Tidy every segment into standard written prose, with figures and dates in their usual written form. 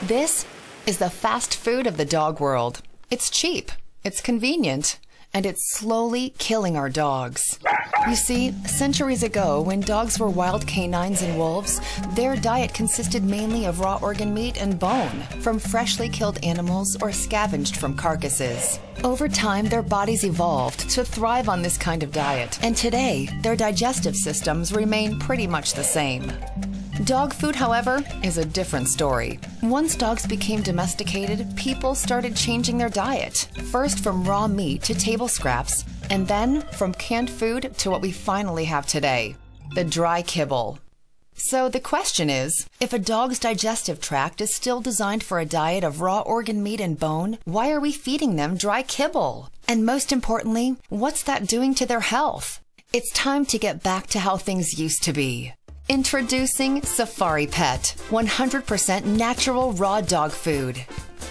This is the fast food of the dog world. It's cheap, it's convenient, and it's slowly killing our dogs. You see, centuries ago, when dogs were wild canines and wolves, their diet consisted mainly of raw organ meat and bone from freshly killed animals or scavenged from carcasses. Over time, their bodies evolved to thrive on this kind of diet, and today, their digestive systems remain pretty much the same. Dog food, however, is a different story. Once dogs became domesticated, people started changing their diet, first from raw meat to table scraps, and then from canned food to what we finally have today, the dry kibble. So the question is, if a dog's digestive tract is still designed for a diet of raw organ meat and bone, why are we feeding them dry kibble? And most importantly, what's that doing to their health? It's time to get back to how things used to be. Introducing Safari Pet, 100% natural raw dog food.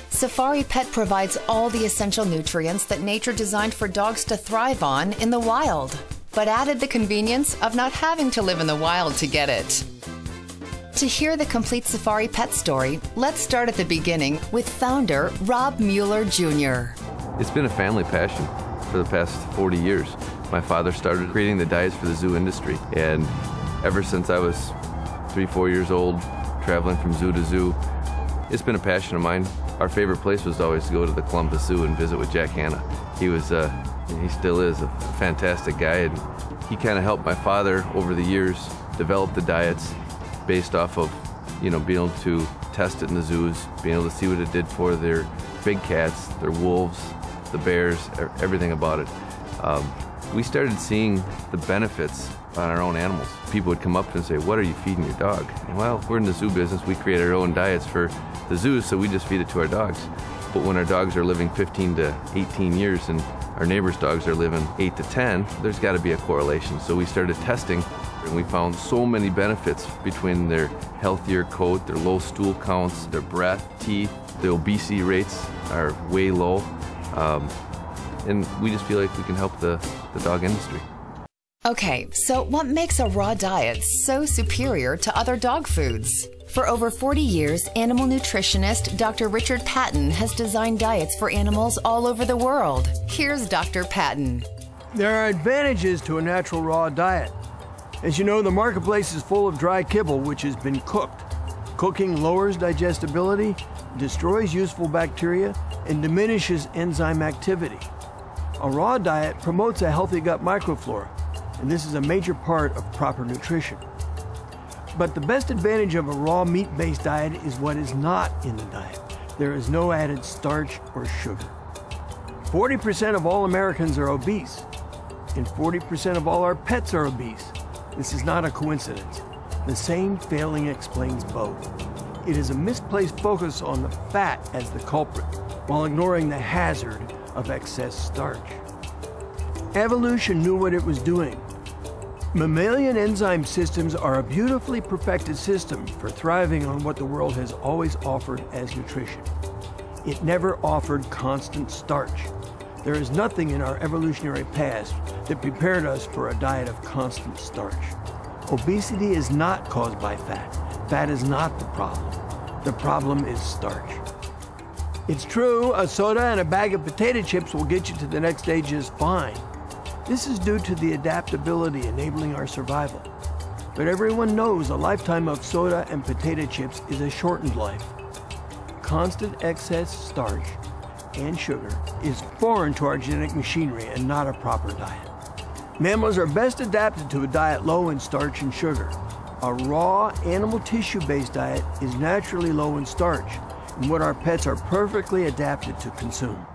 Safari Pet provides all the essential nutrients that nature designed for dogs to thrive on in the wild, but added the convenience of not having to live in the wild to get it. To hear the complete Safari Pet story, let's start at the beginning with founder Rob Mueller Jr. It's been a family passion for the past 40 years. My father started creating the diets for the zoo industry, and ever since I was 3-4 years old, traveling from zoo to zoo, it's been a passion of mine. Our favorite place was always to go to the Columbus Zoo and visit with Jack Hanna. He still is a fantastic guy, and he kind of helped my father over the years develop the diets based off of, being able to test it in the zoos, being able to see what it did for their big cats, their wolves, the bears, everything about it. We started seeing the benefits on our own animals. People would come up and say, "What are you feeding your dog?" And, well, we're in the zoo business. We create our own diets for the zoos, so we just feed it to our dogs. But when our dogs are living 15 to 18 years and our neighbors' dogs are living 8 to 10, there's got to be a correlation. So we started testing, and we found so many benefits between their healthier coat, their low stool counts, their breath, teeth. The obesity rates are way low. And we just feel like we can help the dog industry. Okay, so what makes a raw diet so superior to other dog foods? For over 40 years, animal nutritionist Dr. Richard Patton has designed diets for animals all over the world. Here's Dr. Patton. There are advantages to a natural raw diet. As you know, the marketplace is full of dry kibble which has been cooked. Cooking lowers digestibility, destroys useful bacteria, and diminishes enzyme activity. A raw diet promotes a healthy gut microflora, and this is a major part of proper nutrition. But the best advantage of a raw meat-based diet is what is not in the diet. There is no added starch or sugar. 40% of all Americans are obese, and 40% of all our pets are obese. This is not a coincidence. The same failing explains both. It is a misplaced focus on the fat as the culprit, while ignoring the hazard of excess starch. Evolution knew what it was doing. Mammalian enzyme systems are a beautifully perfected system for thriving on what the world has always offered as nutrition. It never offered constant starch. There is nothing in our evolutionary past that prepared us for a diet of constant starch. Obesity is not caused by fat. Fat is not the problem. The problem is starch. It's true, a soda and a bag of potato chips will get you to the next stage just fine. This is due to the adaptability enabling our survival. But everyone knows a lifetime of soda and potato chips is a shortened life. Constant excess starch and sugar is foreign to our genetic machinery and not a proper diet. Mammals are best adapted to a diet low in starch and sugar. A raw animal tissue-based diet is naturally low in starch, and what our pets are perfectly adapted to consume.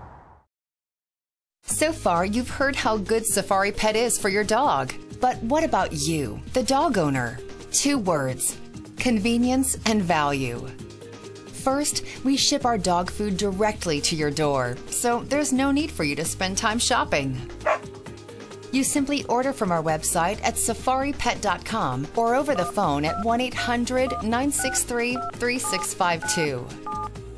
So far, you've heard how good Safari Pet is for your dog. But what about you, the dog owner? 2 words: convenience and value. First, we ship our dog food directly to your door, so there's no need for you to spend time shopping. You simply order from our website at safaripet.com or over the phone at 1-800-963-3652.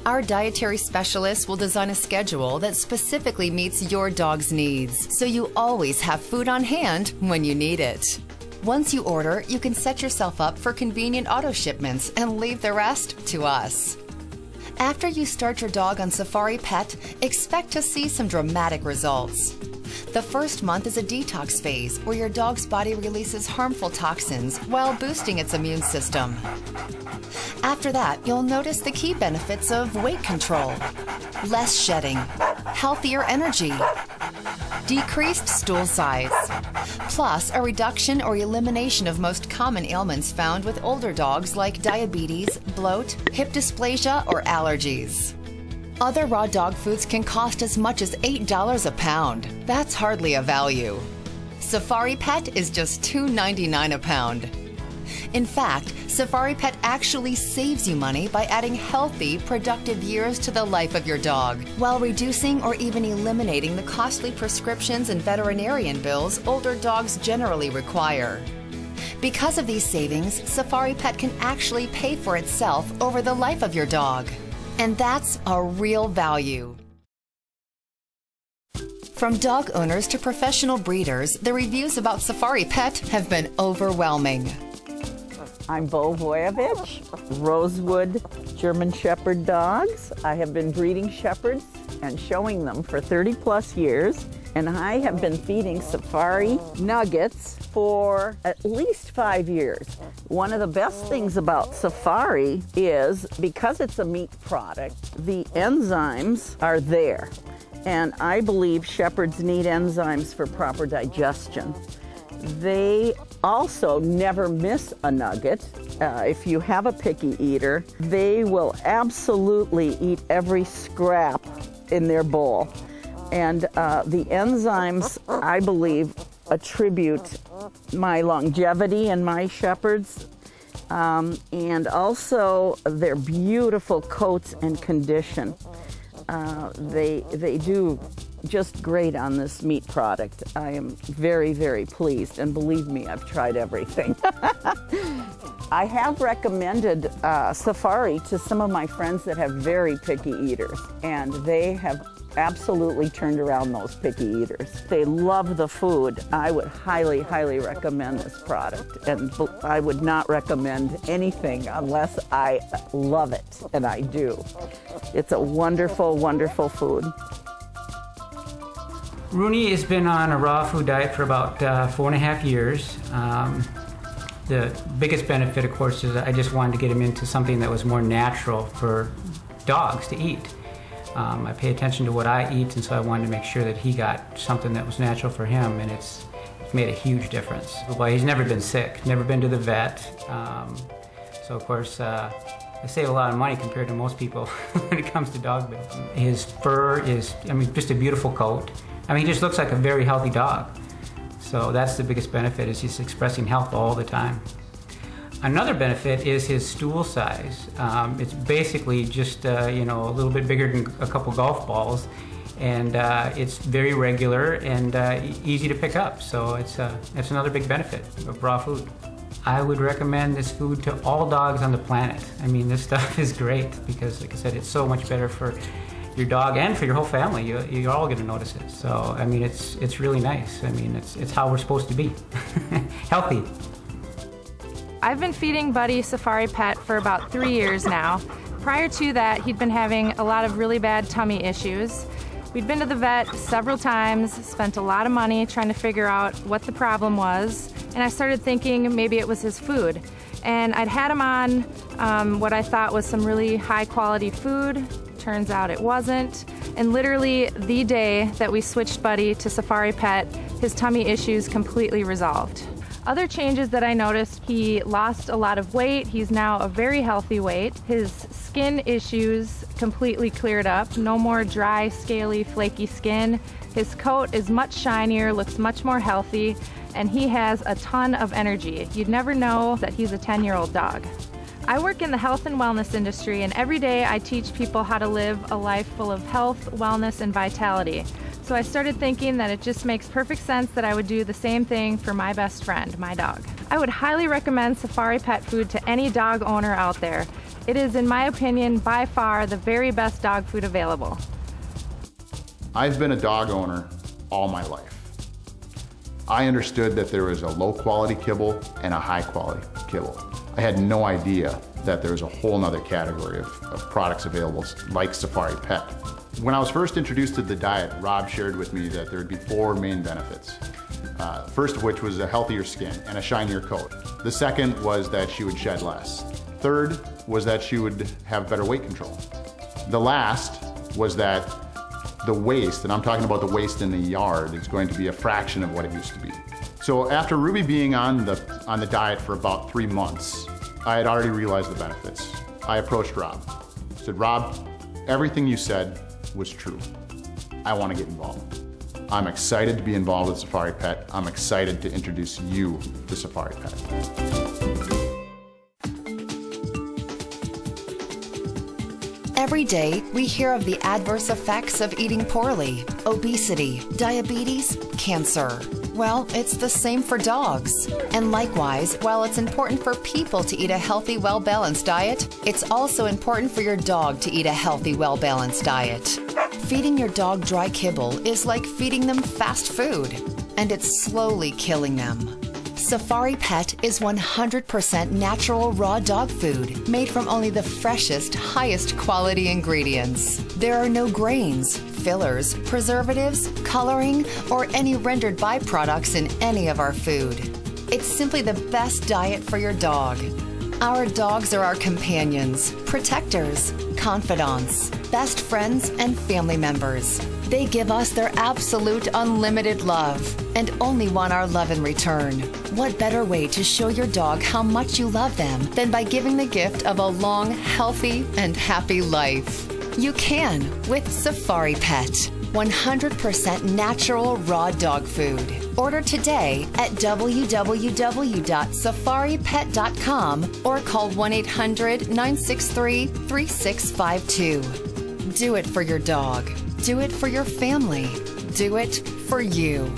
Our dietary specialists will design a schedule that specifically meets your dog's needs, so you always have food on hand when you need it. Once you order, you can set yourself up for convenient auto shipments and leave the rest to us. After you start your dog on Safari Pet, expect to see some dramatic results. The first month is a detox phase where your dog's body releases harmful toxins while boosting its immune system. After that, you'll notice the key benefits of weight control, less shedding, healthier energy, decreased stool size, plus a reduction or elimination of most common ailments found with older dogs like diabetes, bloat, hip dysplasia, or allergies. Other raw dog foods can cost as much as $8 a pound. That's hardly a value. Safari Pet is just $2.99 a pound. In fact, Safari Pet actually saves you money by adding healthy, productive years to the life of your dog, while reducing or even eliminating the costly prescriptions and veterinarian bills older dogs generally require. Because of these savings, Safari Pet can actually pay for itself over the life of your dog. And that's a real value. From dog owners to professional breeders, the reviews about Safari Pet have been overwhelming. I'm Bo Voyevich, Rosewood German Shepherd dogs. I have been breeding shepherds and showing them for 30+ years, and I have been feeding Safari nuggets for at least 5 years. One of the best things about Safari is, because it's a meat product, the enzymes are there. And I believe shepherds need enzymes for proper digestion. They also never miss a nugget. If you have a picky eater, they will absolutely eat every scrap in their bowl. And the enzymes, I believe, attribute my longevity in my shepherds, and also their beautiful coats and condition. They do just great on this meat product. I am very, very pleased, and believe me, I've tried everything. I have recommended Safari to some of my friends that have very picky eaters, and they have absolutely turned around those picky eaters. They love the food. I would highly, highly recommend this product, and I would not recommend anything unless I love it, and I do. It's a wonderful, wonderful food. Rooney has been on a raw food diet for about 4.5 years. The biggest benefit, of course, is I just wanted to get him into something that was more natural for dogs to eat. I pay attention to what I eat, and so I wanted to make sure that he got something that was natural for him, and it's made a huge difference. Well, he's never been sick, never been to the vet, so of course I save a lot of money compared to most people when it comes to dog food. His fur is, I mean, just a beautiful coat. I mean, he just looks like a very healthy dog. So that's the biggest benefit, is he's expressing health all the time. Another benefit is his stool size. It's basically just you know, a little bit bigger than a couple golf balls, and it's very regular and easy to pick up. So it's another big benefit of raw food. I would recommend this food to all dogs on the planet. I mean, this stuff is great because, like I said, it's so much better for your dog and for your whole family. You're all going to notice it. So, I mean, it's really nice. I mean, it's how we're supposed to be. Healthy. I've been feeding Buddy Safari Pet for about 3 years now. Prior to that, he'd been having a lot of really bad tummy issues. We'd been to the vet several times, spent a lot of money trying to figure out what the problem was, and I started thinking maybe it was his food. And I'd had him on what I thought was some really high quality food. Turns out it wasn't. And literally the day that we switched Buddy to Safari Pet, his tummy issues completely resolved. Other changes that I noticed, he lost a lot of weight. He's now a very healthy weight. His skin issues completely cleared up. No more dry, scaly, flaky skin. His coat is much shinier, looks much more healthy, and he has a ton of energy. You'd never know that he's a 10-year-old dog. I work in the health and wellness industry, and every day I teach people how to live a life full of health, wellness, and vitality. So I started thinking that it just makes perfect sense that I would do the same thing for my best friend, my dog. I would highly recommend Safari Pet food to any dog owner out there. It is, in my opinion, by far the very best dog food available. I've been a dog owner all my life. I understood that there was a low quality kibble and a high quality kibble. I had no idea that there was a whole nother category of products available like Safari Pet. When I was first introduced to the diet, Rob shared with me that there would be 4 main benefits. First of which was a healthier skin and a shinier coat. The second was that she would shed less. Third was that she would have better weight control. The last was that the waste, and I'm talking about the waste in the yard, is going to be a fraction of what it used to be. So after Ruby being on the diet for about 3 months, I had already realized the benefits. I approached Rob. I said, Rob, everything you said was true. I want to get involved. I'm excited to be involved with Safari Pet. I'm excited to introduce you to Safari Pet. Every day, we hear of the adverse effects of eating poorly: obesity, diabetes, cancer. Well, it's the same for dogs. And likewise, while it's important for people to eat a healthy, well-balanced diet, it's also important for your dog to eat a healthy, well-balanced diet. Feeding your dog dry kibble is like feeding them fast food, and it's slowly killing them. Safari Pet is 100% natural raw dog food made from only the freshest, highest quality ingredients. There are no grains, fillers, preservatives, coloring, or any rendered byproducts in any of our food. It's simply the best diet for your dog. Our dogs are our companions, protectors, confidants, best friends, and family members. They give us their absolute unlimited love and only want our love in return. What better way to show your dog how much you love them than by giving the gift of a long, healthy, and happy life? You can with Safari Pet. 100% natural raw dog food. Order today at www.safaripet.com or call 1-800-963-3652. Do it for your dog. Do it for your family. Do it for you.